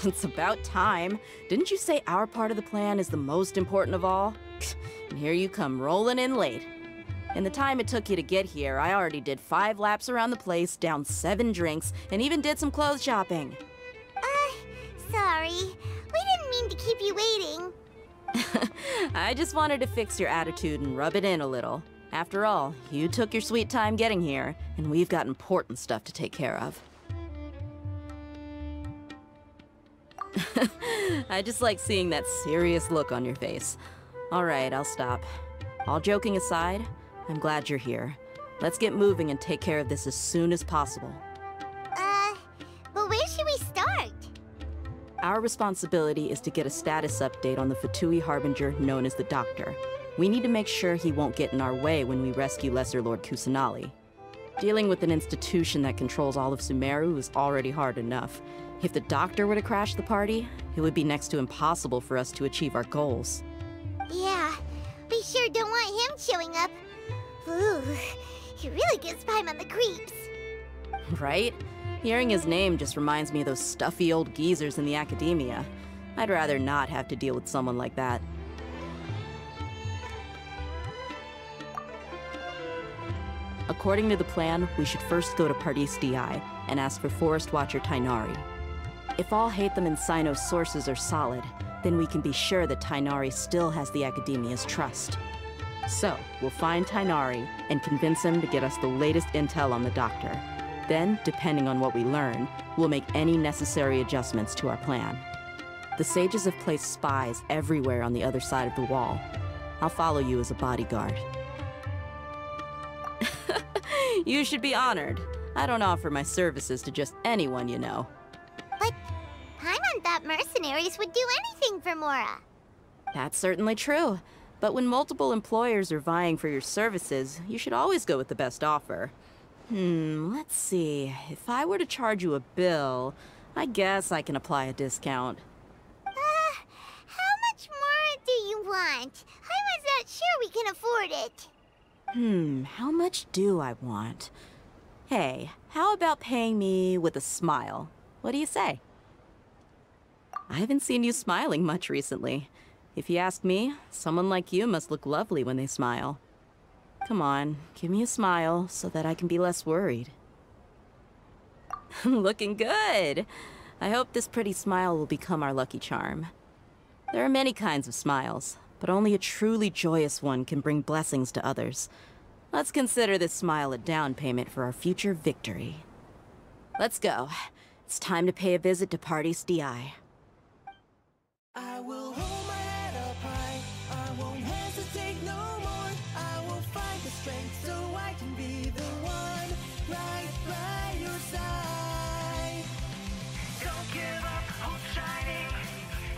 It's about time. Didn't you say our part of the plan is the most important of all? And here you come rolling in late. In the time it took you to get here, I already did 5 laps around the place, downed 7 drinks, and even did some clothes shopping. Sorry. We didn't mean to keep you waiting. I just wanted to fix your attitude and rub it in a little. After all, you took your sweet time getting here, and we've got important stuff to take care of. I just like seeing that serious look on your face. Alright, I'll stop. All joking aside, I'm glad you're here. Let's get moving and take care of this as soon as possible. But where should we start? Our responsibility is to get a status update on the Fatui Harbinger known as the Doctor. We need to make sure he won't get in our way when we rescue Lesser Lord Kusanali. Dealing with an institution that controls all of Sumeru is already hard enough. If the Doctor were to crash the party, it would be next to impossible for us to achieve our goals. Yeah, we sure don't want him showing up. Ooh, he really gives Paimon the creeps. Right? Hearing his name just reminds me of those stuffy old geezers in the academia. I'd rather not have to deal with someone like that. According to the plan, we should first go to Paradise DI and ask for Forest Watcher Tighnari. If all Hatham and Sino's sources are solid, then we can be sure that Tighnari still has the Academia's trust. So, we'll find Tighnari and convince him to get us the latest intel on the Doctor. Then, depending on what we learn, we'll make any necessary adjustments to our plan. The sages have placed spies everywhere on the other side of the wall. I'll follow you as a bodyguard. You should be honored. I don't offer my services to just anyone you know. But Paimon thought mercenaries would do anything for Mora. That's certainly true. But when multiple employers are vying for your services, you should always go with the best offer. Let's see. If I were to charge you a bill, I guess I can apply a discount. How much more do you want? Paimon's not sure we can afford it. How much do I want? Hey, how about paying me with a smile? What do you say? I haven't seen you smiling much recently. If you ask me, someone like you must look lovely when they smile. Come on, give me a smile so that I can be less worried. Looking good! I hope this pretty smile will become our lucky charm. There are many kinds of smiles, but only a truly joyous one can bring blessings to others. Let's consider this smile a down payment for our future victory. Let's go. It's time to pay a visit to Paradise DI. I will hold my head up high. I won't hesitate no more. I will find the strength so I can be the one right by your side. Don't give up, hope shining.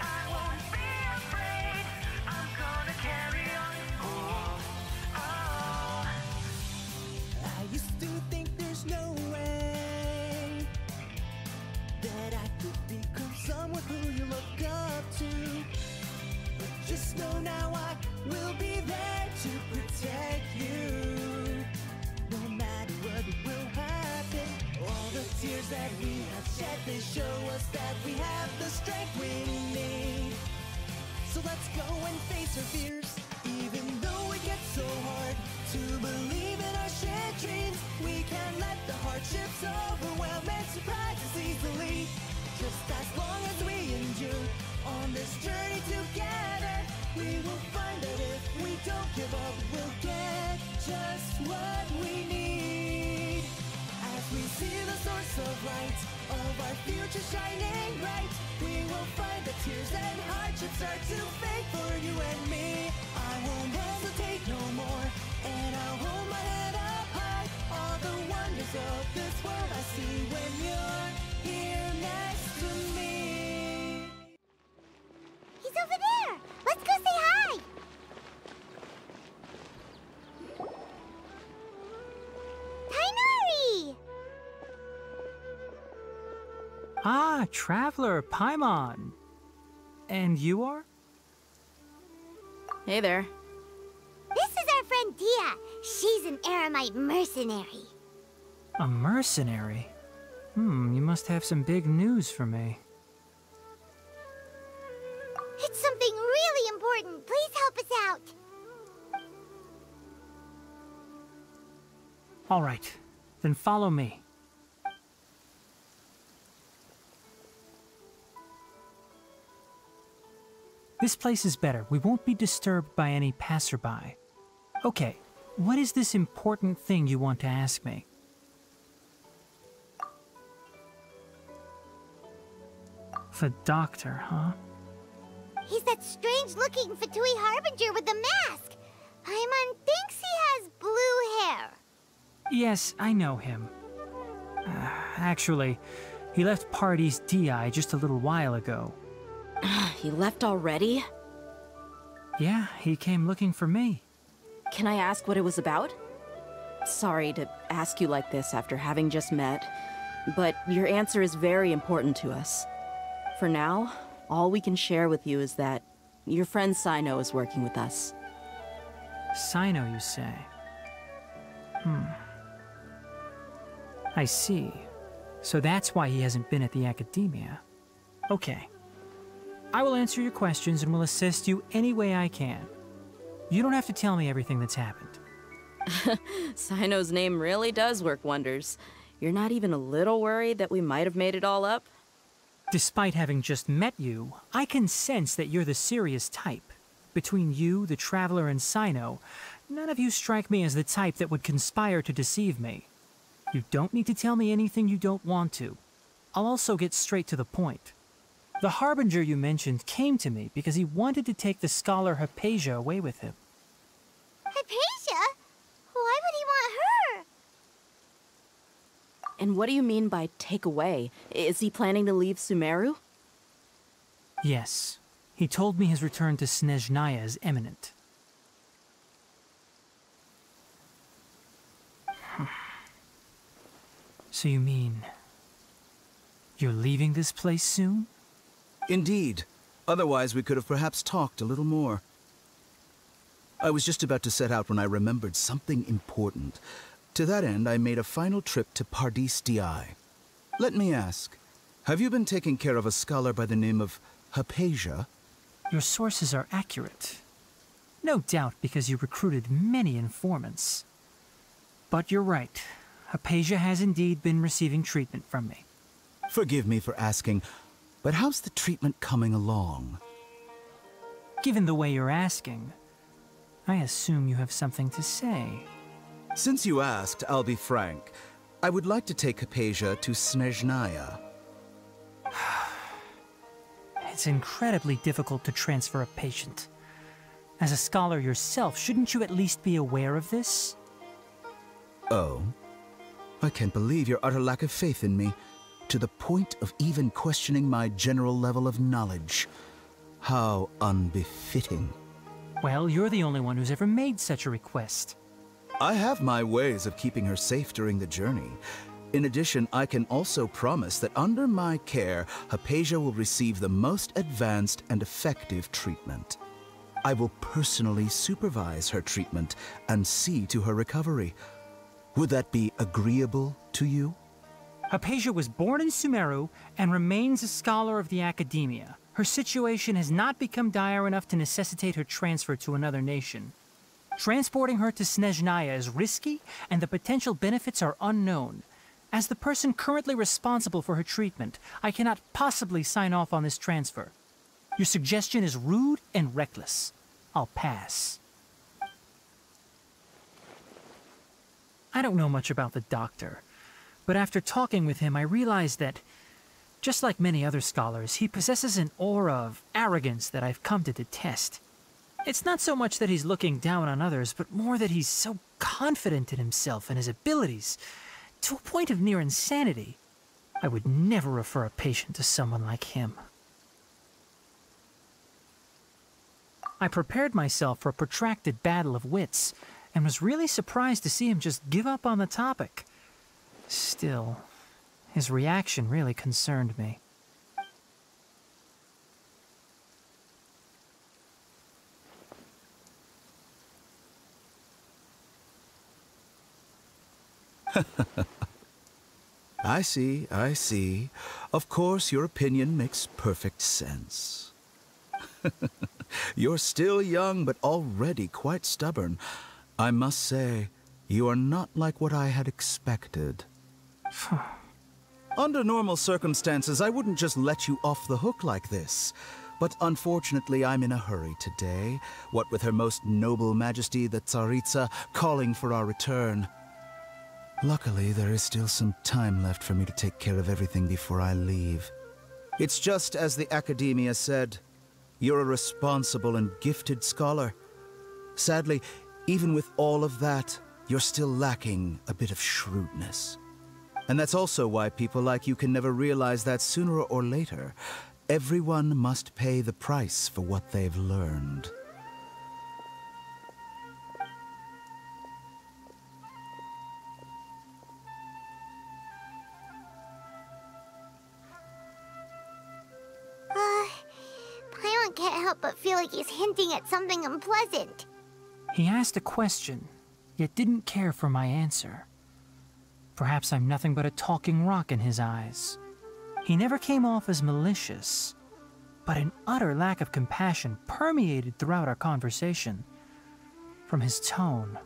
I won't be afraid. I'm gonna carry on. Oh, oh. I used to think there's no way that I could become someone who you look up to. But just know now I will be there to protect you. No matter what will happen, all the tears that we have shed, they show us that we have the strength we need. So let's go and face our fears, even though it gets so hard to believe in our shared dreams. We can't let the hardships overwhelm and surprise us easily. Just as long as we endure on this journey together, we will find that if we don't give up, we'll get just what we need. As we see the source of light, of our future shining bright, we will find that tears and hardships are too fake for you and me. I won't hesitate no more, and I'll hold my head up high. All the wonders of this world I see when you're here next to me. He's over there! Let's go say hi! Tighnari! Ah, Traveler, Paimon. And you are? Hey there. This is our friend Dehya. She's an Aramite mercenary. A mercenary? You must have some big news for me. All right, then follow me. This place is better. We won't be disturbed by any passerby. Okay, what is this important thing you want to ask me? The doctor, huh? He's that strange-looking Fatui Harbinger with the mask. Paimon thinks he has blue hair. Yes, I know him. Actually, he left Paradise DI just a little while ago. He left already? Yeah, he came looking for me. Can I ask what it was about? Sorry to ask you like this after having just met, but your answer is very important to us. For now, all we can share with you is that your friend Cyno is working with us. Cyno, you say? I see. So that's why he hasn't been at the academia. Okay. I will answer your questions and will assist you any way I can. You don't have to tell me everything that's happened. Cyno's name really does work wonders. You're not even a little worried that we might have made it all up? Despite having just met you, I can sense that you're the serious type. Between you, the Traveler, and Cyno, none of you strike me as the type that would conspire to deceive me. You don't need to tell me anything you don't want to. I'll also get straight to the point. The Harbinger you mentioned came to me because he wanted to take the scholar Hypatia away with him. Hypatia? Why would he want her? And what do you mean by take away? Is he planning to leave Sumeru? Yes. He told me his return to Snezhnaya is imminent. So you mean... you're leaving this place soon? Indeed. Otherwise, we could have perhaps talked a little more. I was just about to set out when I remembered something important. To that end, I made a final trip to Paradise DI. Let me ask, have you been taking care of a scholar by the name of Hypatia? Your sources are accurate. No doubt because you recruited many informants. But you're right. Hypatia has indeed been receiving treatment from me. Forgive me for asking, but how's the treatment coming along? Given the way you're asking, I assume you have something to say. Since you asked, I'll be frank. I would like to take Hypatia to Snezhnaya. It's incredibly difficult to transfer a patient. As a scholar yourself, shouldn't you at least be aware of this? Oh? I can't believe your utter lack of faith in me, to the point of even questioning my general level of knowledge. How unbefitting. Well, you're the only one who's ever made such a request. I have my ways of keeping her safe during the journey. In addition, I can also promise that under my care, Hypatia will receive the most advanced and effective treatment. I will personally supervise her treatment and see to her recovery. Would that be agreeable to you? Hypatia was born in Sumeru and remains a scholar of the academia. Her situation has not become dire enough to necessitate her transfer to another nation. Transporting her to Snezhnaya is risky, and the potential benefits are unknown. As the person currently responsible for her treatment, I cannot possibly sign off on this transfer. Your suggestion is rude and reckless. I'll pass. I don't know much about the doctor, but after talking with him, I realized that, just like many other scholars, he possesses an aura of arrogance that I've come to detest. It's not so much that he's looking down on others, but more that he's so confident in himself and his abilities, to a point of near insanity. I would never refer a patient to someone like him. I prepared myself for a protracted battle of wits, and was really surprised to see him just give up on the topic. Still, his reaction really concerned me. I see, I see. Of course, your opinion makes perfect sense. You're still young, but already quite stubborn. I must say, You are not like what I had expected. Under normal circumstances, I wouldn't just let you off the hook like this. But unfortunately, I'm in a hurry today, what with Her Most Noble Majesty the Tsaritsa calling for our return. Luckily, there is still some time left for me to take care of everything before I leave. It's just as the Academia said, you're a responsible and gifted scholar. Sadly, even with all of that, you're still lacking a bit of shrewdness. And that's also why people like you can never realize that sooner or later, everyone must pay the price for what they've learned. Paimon can't help but feel like he's hinting at something unpleasant. He asked a question, yet didn't care for my answer. Perhaps I'm nothing but a talking rock in his eyes. He never came off as malicious, but an utter lack of compassion permeated throughout our conversation. From his tone,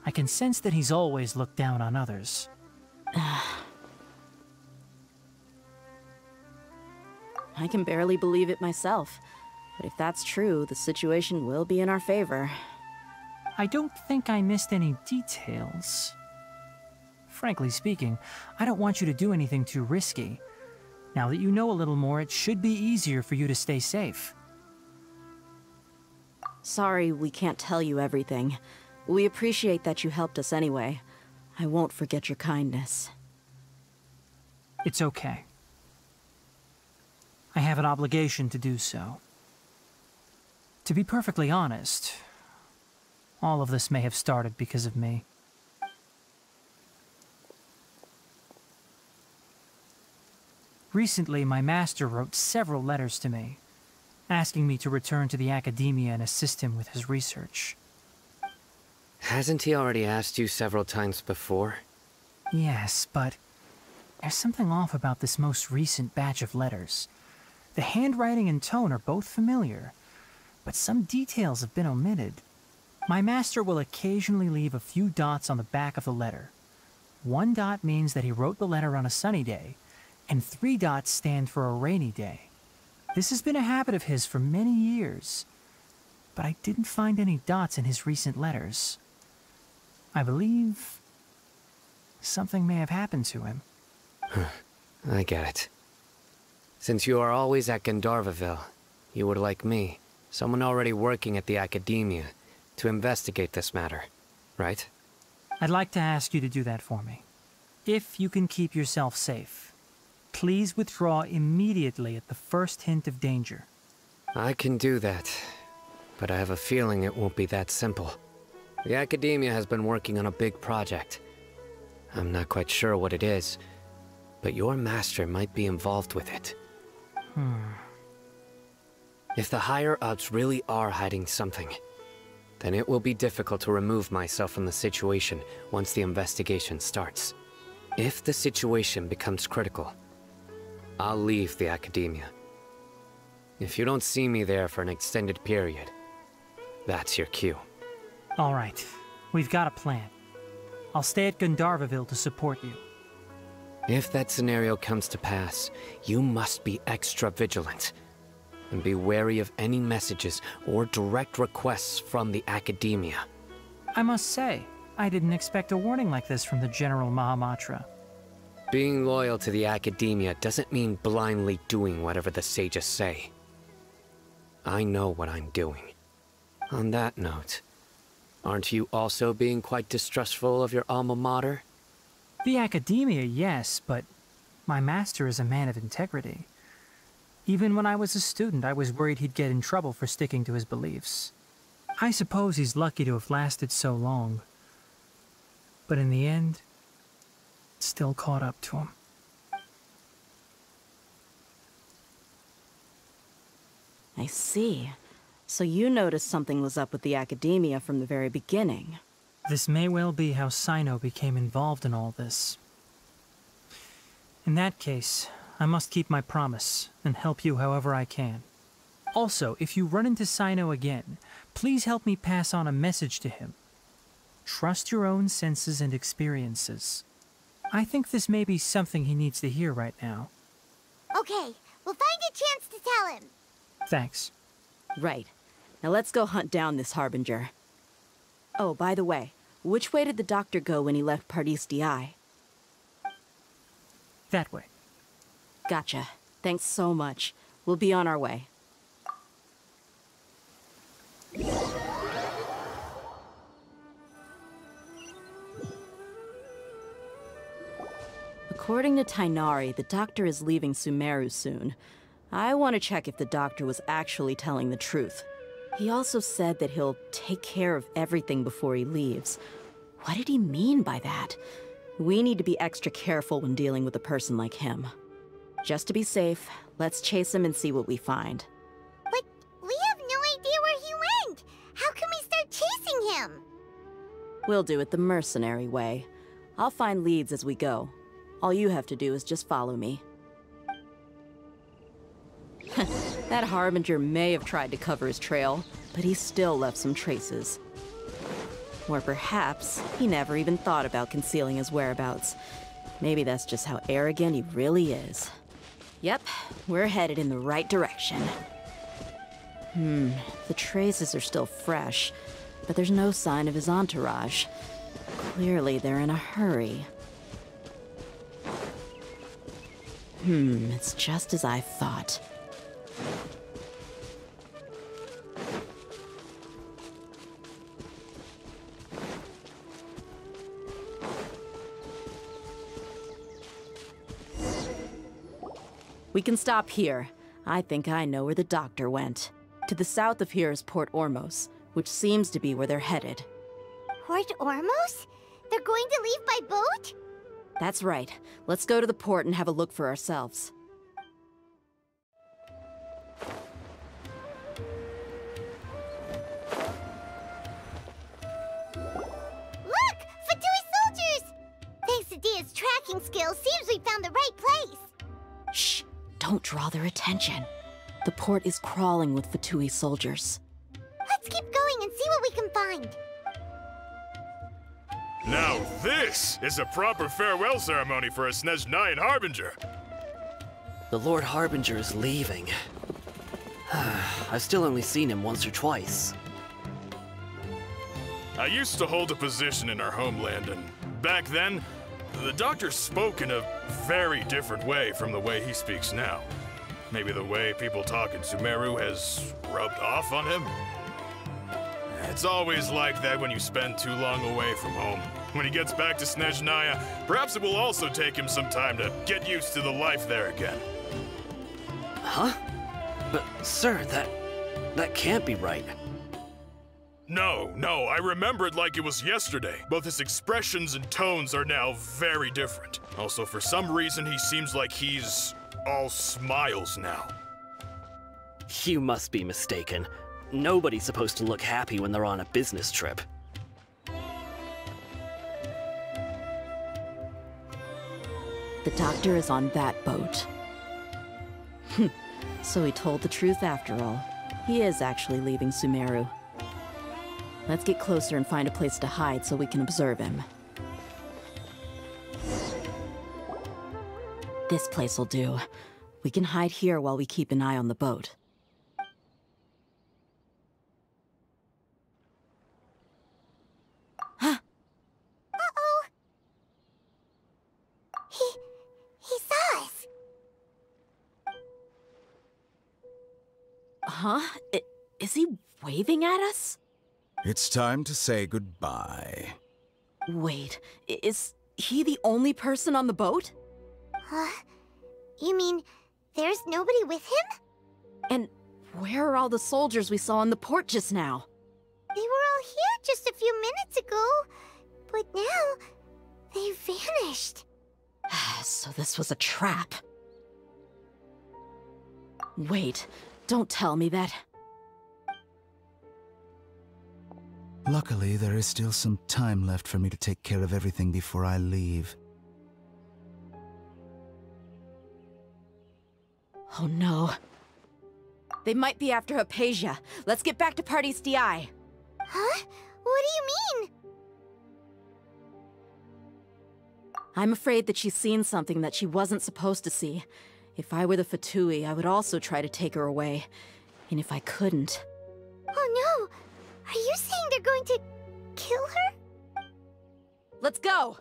I can sense that he's always looked down on others. I can barely believe it myself, but if that's true, the situation will be in our favor. I don't think I missed any details. Frankly speaking, I don't want you to do anything too risky. Now that you know a little more, it should be easier for you to stay safe. Sorry we can't tell you everything. We appreciate that you helped us anyway. I won't forget your kindness. It's okay. I have an obligation to do so. To be perfectly honest, all of this may have started because of me. Recently, my master wrote several letters to me, asking me to return to the Academia and assist him with his research. Hasn't he already asked you several times before? Yes, but there's something off about this most recent batch of letters. The handwriting and tone are both familiar, but some details have been omitted. My master will occasionally leave a few dots on the back of the letter. 1 dot means that he wrote the letter on a sunny day, and 3 dots stand for a rainy day. This has been a habit of his for many years, but I didn't find any dots in his recent letters. I believe something may have happened to him. I get it. Since you are always at Genshin, you would like me, someone already working at the Academia, to investigate this matter, right? I'd like to ask you to do that for me. If you can keep yourself safe, please withdraw immediately at the first hint of danger. I can do that, but I have a feeling it won't be that simple. The Academia has been working on a big project. I'm not quite sure what it is, but your master might be involved with it. If the higher-ups really are hiding something, then it will be difficult to remove myself from the situation once the investigation starts. If the situation becomes critical, I'll leave the Academia. If you don't see me there for an extended period, that's your cue. All right, we've got a plan. I'll stay at Genshin to support you. If that scenario comes to pass, you must be extra vigilant. And be wary of any messages or direct requests from the Academia. I must say, I didn't expect a warning like this from the General Mahamatra. Being loyal to the Academia doesn't mean blindly doing whatever the sages say. I know what I'm doing. On that note, aren't you also being quite distrustful of your alma mater? The Academia, yes, but my master is a man of integrity. Even when I was a student, I was worried he'd get in trouble for sticking to his beliefs. I suppose he's lucky to have lasted so long. But in the end, it still caught up to him. I see. So you noticed something was up with the Academia from the very beginning. This may well be how Sino became involved in all this. In that case, I must keep my promise and help you however I can. Also, if you run into Sino again, please help me pass on a message to him. Trust your own senses and experiences. I think this may be something he needs to hear right now. Okay, we'll find a chance to tell him. Thanks. Right. Now let's go hunt down this Harbinger. Oh, by the way, which way did the doctor go when he left Paradis DI? That way. Gotcha. Thanks so much. We'll be on our way. According to Tighnari, the doctor is leaving Sumeru soon. I want to check if the doctor was actually telling the truth. He also said that he'll take care of everything before he leaves. What did he mean by that? We need to be extra careful when dealing with a person like him. Just to be safe, let's chase him and see what we find. But we have no idea where he went! How can we start chasing him? We'll do it the mercenary way. I'll find leads as we go. All you have to do is just follow me. That Harbinger may have tried to cover his trail, but he still left some traces. Or perhaps he never even thought about concealing his whereabouts. Maybe that's just how arrogant he really is. Yep, we're headed in the right direction. The traces are still fresh, but there's no sign of his entourage. Clearly they're in a hurry. It's just as I thought. We can stop here. I think I know where the doctor went. To the south of here is Port Ormos, which seems to be where they're headed. Port Ormos? They're going to leave by boat? That's right. Let's go to the port and have a look for ourselves. Look! Fatui soldiers! Thanks to Dehya's tracking skills, seems we found the right place. Shh! Don't draw their attention. The port is crawling with Fatui soldiers. Let's keep going and see what we can find. Now this is a proper farewell ceremony for a Snezhnayan Harbinger. The Lord Harbinger is leaving. I've still only seen him once or twice. I used to hold a position in our homeland, and back then, the doctor spoke in a very different way from the way he speaks now. Maybe the way people talk in Sumeru has rubbed off on him? It's always like that when you spend too long away from home. When he gets back to Snezhnaya, perhaps it will also take him some time to get used to the life there again. Huh? But, sir, that can't be right. No, I remember it like it was yesterday. Both his expressions and tones are now very different. Also, for some reason, he seems like he's all smiles now. You must be mistaken. Nobody's supposed to look happy when they're on a business trip. The doctor is on that boat. So he told the truth after all. He is actually leaving Sumeru. Let's get closer and find a place to hide so we can observe him. This place will do. We can hide here while we keep an eye on the boat. Uh-oh. He saw us. Huh? Is he waving at us? It's time to say goodbye. Wait, is he the only person on the boat? Huh? You mean there's nobody with him? And where are all the soldiers we saw on the port just now? They were all here just a few minutes ago, but now they vanished. So this was a trap. Wait, don't tell me that. Luckily, there is still some time left for me to take care of everything before I leave. Oh no. They might be after Hypatia. Let's get back to Paradis DI. Huh? What do you mean? I'm afraid that she's seen something that she wasn't supposed to see. If I were the Fatui, I would also try to take her away. And if I couldn't... Oh no! Are you saying they're going to kill her? Let's go!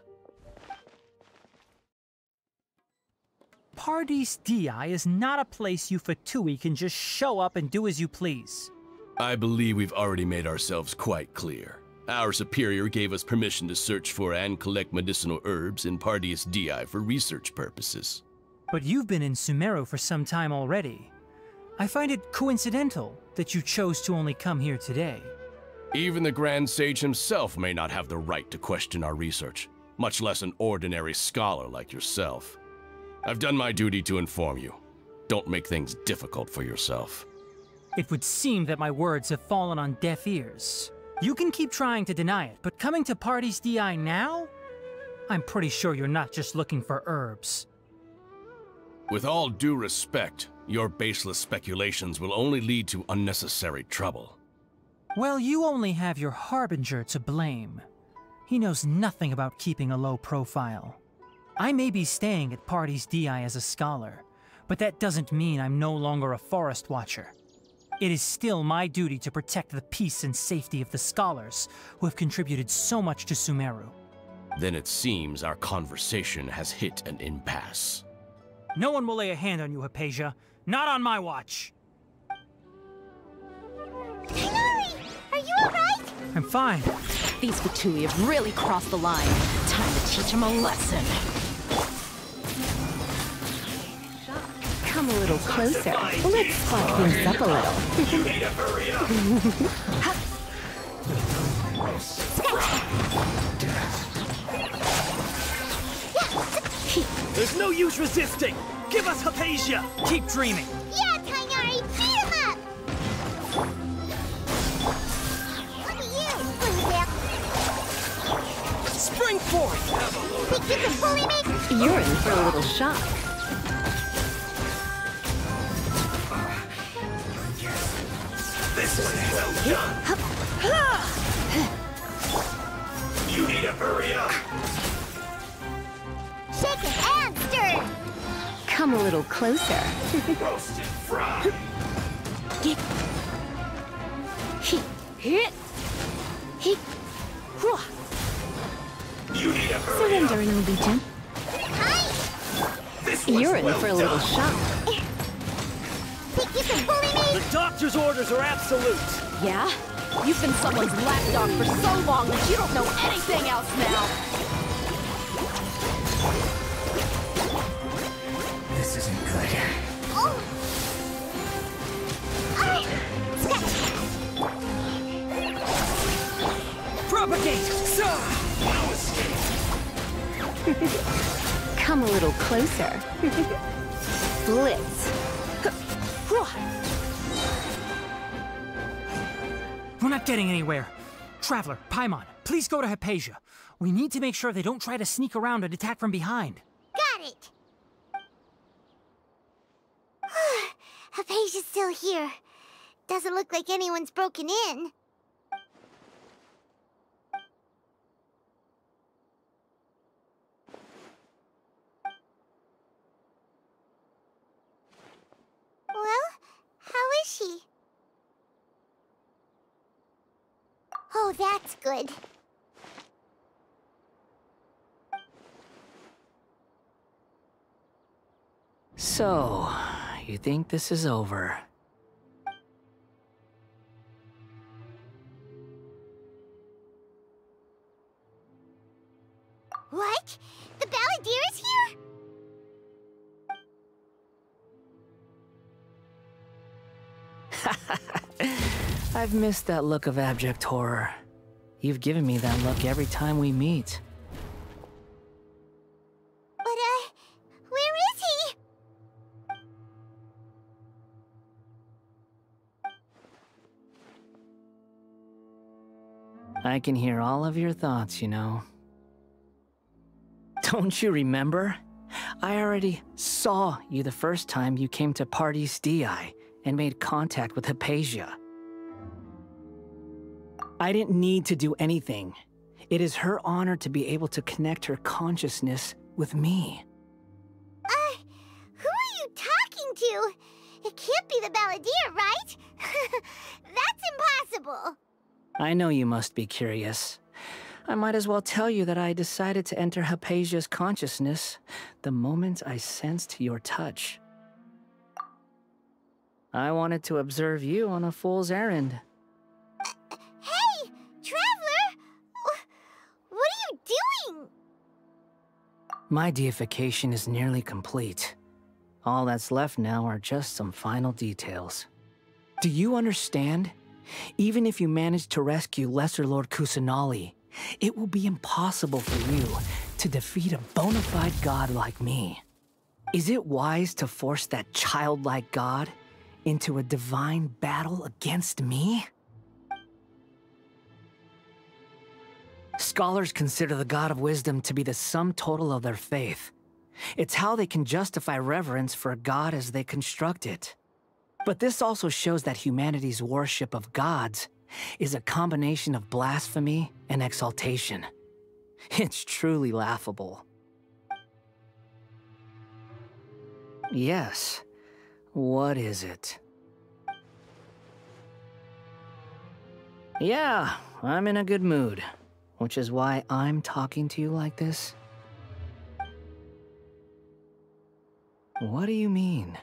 Paradis Dehya is not a place you Fatui can just show up and do as you please. I believe we've already made ourselves quite clear. Our superior gave us permission to search for and collect medicinal herbs in Paradis Dehya for research purposes. But you've been in Sumeru for some time already. I find it coincidental that you chose to only come here today. Even the Grand Sage himself may not have the right to question our research, much less an ordinary scholar like yourself. I've done my duty to inform you. Don't make things difficult for yourself. It would seem that my words have fallen on deaf ears. You can keep trying to deny it, but coming to Paradis Dehya now? I'm pretty sure you're not just looking for herbs. With all due respect, your baseless speculations will only lead to unnecessary trouble. Well, you only have your Harbinger to blame. He knows nothing about keeping a low profile. I may be staying at Paradis Dehya as a scholar, but that doesn't mean I'm no longer a forest watcher. It is still my duty to protect the peace and safety of the scholars who have contributed so much to Sumeru. Then it seems our conversation has hit an impasse. No one will lay a hand on you, Hypatia. Not on my watch. Tighnari! Are you alright? I'm fine. These Fatui have really crossed the line. Time to teach them a lesson. Come a little closer. Let's spark things up a little. You need to hurry up. There's no use resisting! Give us Hypatia! Keep dreaming. Yeah, Tighnari! Beat him up! Look at you, Blue Hip! Spring forth! Think you can bully me? You're in for a little shock. This is well done. You need to hurry up. Shake it and stir! Come a little closer. Roasted fry. You need to hurry up. Surrendering, Legion. This one's You're in well for a little done. shock. Think you can bully me? The doctor's orders are absolute! Yeah? You've been someone's lapdog for so long that you don't know anything else now! This isn't good. Oh! Propagate! No escape. Come a little closer. Blitz. We're not getting anywhere. Traveler, Paimon, please go to Hypatia. We need to make sure they don't try to sneak around and attack from behind. Got it! Hypatia's still here. Doesn't look like anyone's broken in. Well, how is she? Oh, that's good. So, you think this is over? What? The Balladeer is here? I've missed that look of abject horror. You've given me that look every time we meet. But, where is he? I can hear all of your thoughts, you know. Don't you remember? I already saw you the first time you came to Paradis Dehya and made contact with Hypatia. I didn't need to do anything. It is her honor to be able to connect her consciousness with me. Who are you talking to? It can't be the Balladeer, right? That's impossible. I know you must be curious. I might as well tell you that I decided to enter Hypatia's consciousness the moment I sensed your touch. I wanted to observe you on a fool's errand. Hey, Traveler! What are you doing? My deification is nearly complete. All that's left now are just some final details. Do you understand? Even if you manage to rescue Lesser Lord Kusanali, it will be impossible for you to defeat a bona fide god like me. Is it wise to force that childlike god into a divine battle against me? Scholars consider the God of Wisdom to be the sum total of their faith. It's how they can justify reverence for a god as they construct it. But this also shows that humanity's worship of gods is a combination of blasphemy and exaltation. It's truly laughable. Yes. What is it? Yeah, I'm in a good mood, which is why I'm talking to you like this. What do you mean?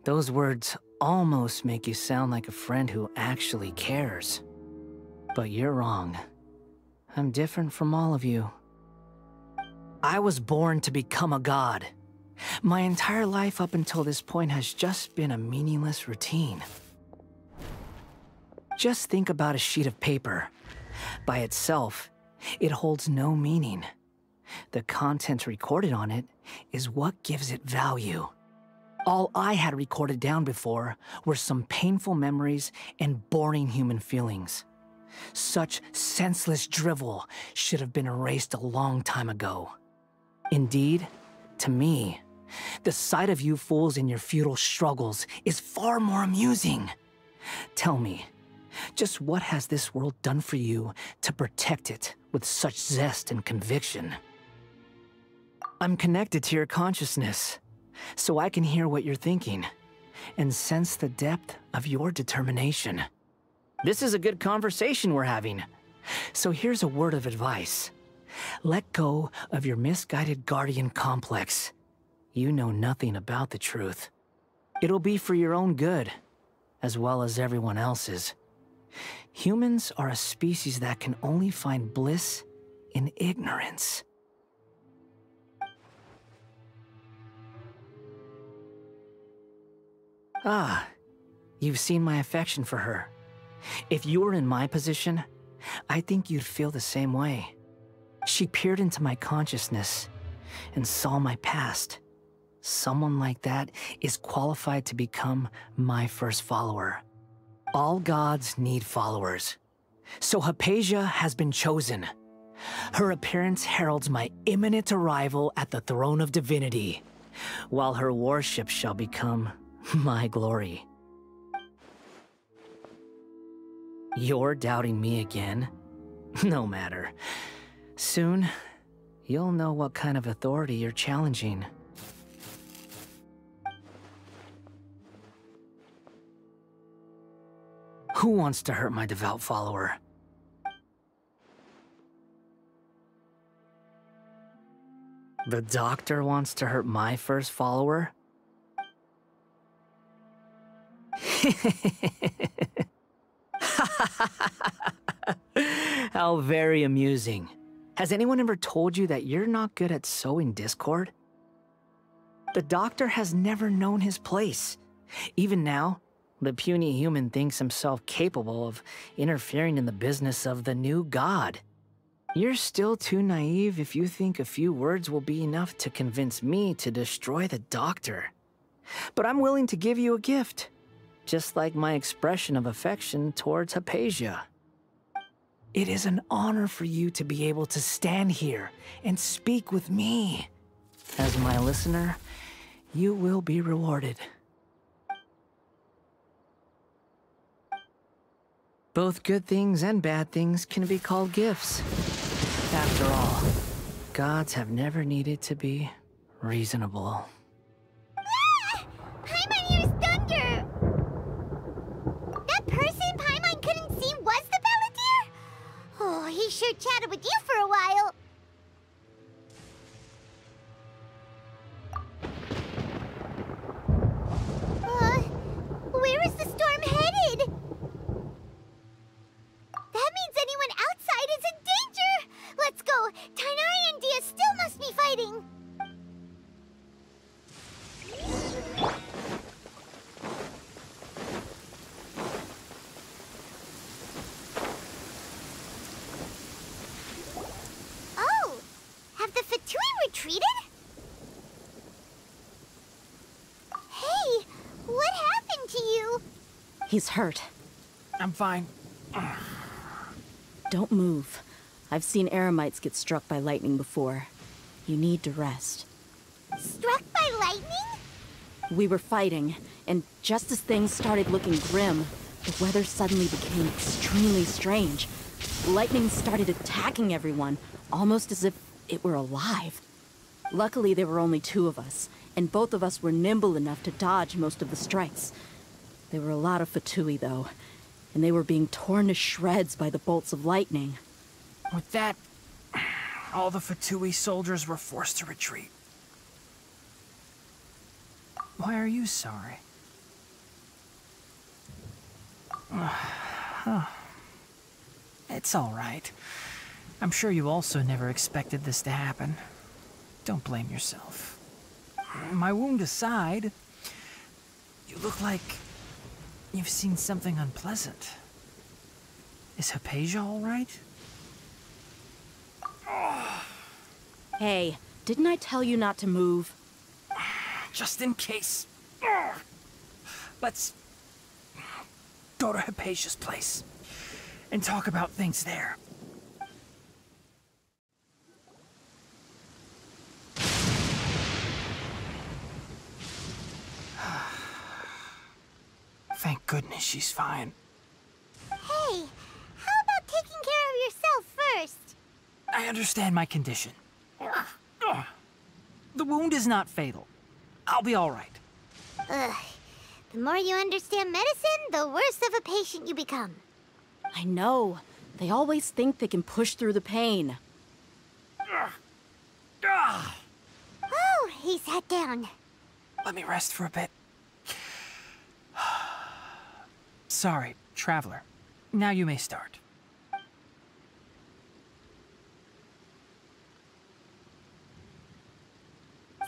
Those words almost make you sound like a friend who actually cares. But you're wrong. I'm different from all of you. I was born to become a god. My entire life up until this point has just been a meaningless routine. Just think about a sheet of paper. By itself, it holds no meaning. The content recorded on it is what gives it value. All I had recorded down before were some painful memories and boring human feelings. Such senseless drivel should have been erased a long time ago. Indeed, to me, the sight of you fools in your futile struggles is far more amusing. Tell me, just what has this world done for you to protect it with such zest and conviction? I'm connected to your consciousness, so I can hear what you're thinking and sense the depth of your determination. This is a good conversation we're having, so here's a word of advice. Let go of your misguided guardian complex. You know nothing about the truth. It'll be for your own good, as well as everyone else's. Humans are a species that can only find bliss in ignorance. Ah, you've seen my affection for her. If you were in my position, I think you'd feel the same way. She peered into my consciousness and saw my past. Someone like that is qualified to become my first follower. All gods need followers. So Hypatia has been chosen. Her appearance heralds my imminent arrival at the throne of divinity, while her worship shall become my glory. You're doubting me again? No matter. Soon, you'll know what kind of authority you're challenging. Who wants to hurt my devout follower? The doctor wants to hurt my first follower? How very amusing. Has anyone ever told you that you're not good at sowing discord? The doctor has never known his place. Even now, the puny human thinks himself capable of interfering in the business of the new god. You're still too naive if you think a few words will be enough to convince me to destroy the doctor. But I'm willing to give you a gift, just like my expression of affection towards Hypatia. It is an honor for you to be able to stand here and speak with me. As my listener, you will be rewarded. Both good things and bad things can be called gifts. After all, gods have never needed to be reasonable. Ah! Paimon hears thunder! That person Paimon couldn't see was the Balladeer? Oh, he sure chatted with you for a while. Where is the storm headed? That means anyone outside is in danger! Let's go! Tighnari and Dehya still must be fighting! Oh! Have the Fatui retreated? Hey! What happened to you? He's hurt. I'm fine. Don't move. I've seen eremites get struck by lightning before. You need to rest. Struck by lightning? We were fighting, and just as things started looking grim, the weather suddenly became extremely strange. Lightning started attacking everyone, almost as if it were alive. Luckily, there were only two of us, and both of us were nimble enough to dodge most of the strikes. There were a lot of Fatui, though, and they were being torn to shreds by the bolts of lightning. With that, all the Fatui soldiers were forced to retreat. Why are you sorry? It's all right. I'm sure you also never expected this to happen. Don't blame yourself. My wound aside, you look like you've seen something unpleasant. Is Hypatia all right? Hey, didn't I tell you not to move? Just in case. Let's go to Hypatia's place and talk about things there. Thank goodness she's fine. Hey, how about taking care of yourself first? I understand my condition. The wound is not fatal. I'll be all right. Ugh. The more you understand medicine, the worse of a patient you become. I know. They always think they can push through the pain. Oh, he sat down. Let me rest for a bit. Sorry, traveler. Now you may start.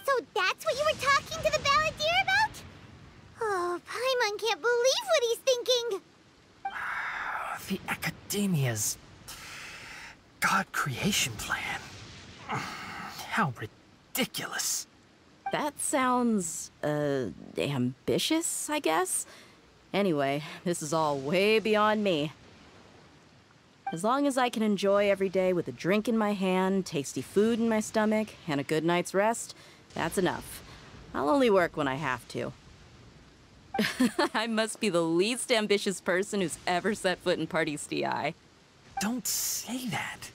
So that's what you were talking to the Balladeer about? Oh, Paimon can't believe what he's thinking. The Academia's God creation plan. How ridiculous. That sounds, ambitious, I guess? Anyway, this is all way beyond me. As long as I can enjoy every day with a drink in my hand, tasty food in my stomach, and a good night's rest, that's enough. I'll only work when I have to. I must be the least ambitious person who's ever set foot in Party's DI. Don't say that.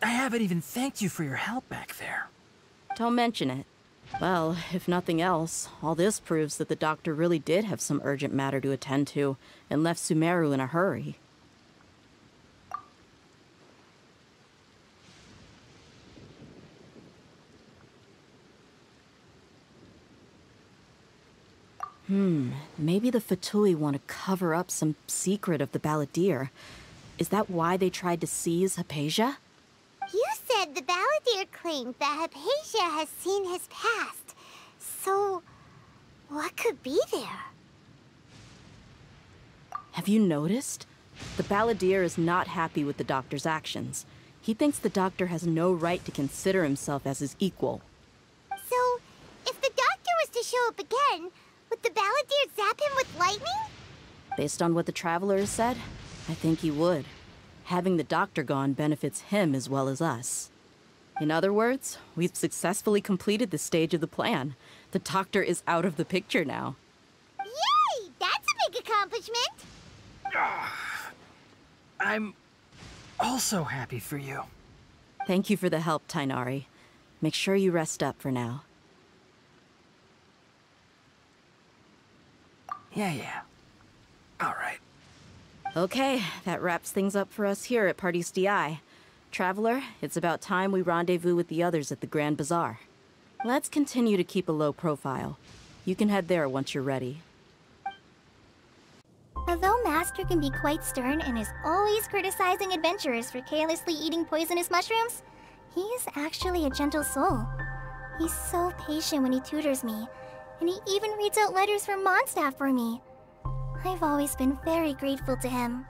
I haven't even thanked you for your help back there. Don't mention it. Well, if nothing else, all this proves that the doctor really did have some urgent matter to attend to, and left Sumeru in a hurry. Maybe the Fatui want to cover up some secret of the Balladeer. Is that why they tried to seize Hypatia? You said the Balladeer claimed that Hypatia has seen his past. So, what could be there? Have you noticed? The Balladeer is not happy with the doctor's actions. He thinks the doctor has no right to consider himself as his equal. So, if the doctor was to show up again, would the Balladeer zap him with lightning? Based on what the Traveler has said, I think he would. Having the doctor gone benefits him as well as us. In other words, we've successfully completed the stage of the plan. The doctor is out of the picture now. Yay! That's a big accomplishment! I'm also happy for you. Thank you for the help, Tighnari. Make sure you rest up for now. Yeah. All right. Okay, that wraps things up for us here at Parties DI. Traveler, it's about time we rendezvous with the others at the Grand Bazaar. Let's continue to keep a low profile. You can head there once you're ready. Although Master can be quite stern and is always criticizing adventurers for carelessly eating poisonous mushrooms, he is actually a gentle soul. He's so patient when he tutors me, and he even reads out letters from Mondstadt for me. I've always been very grateful to him.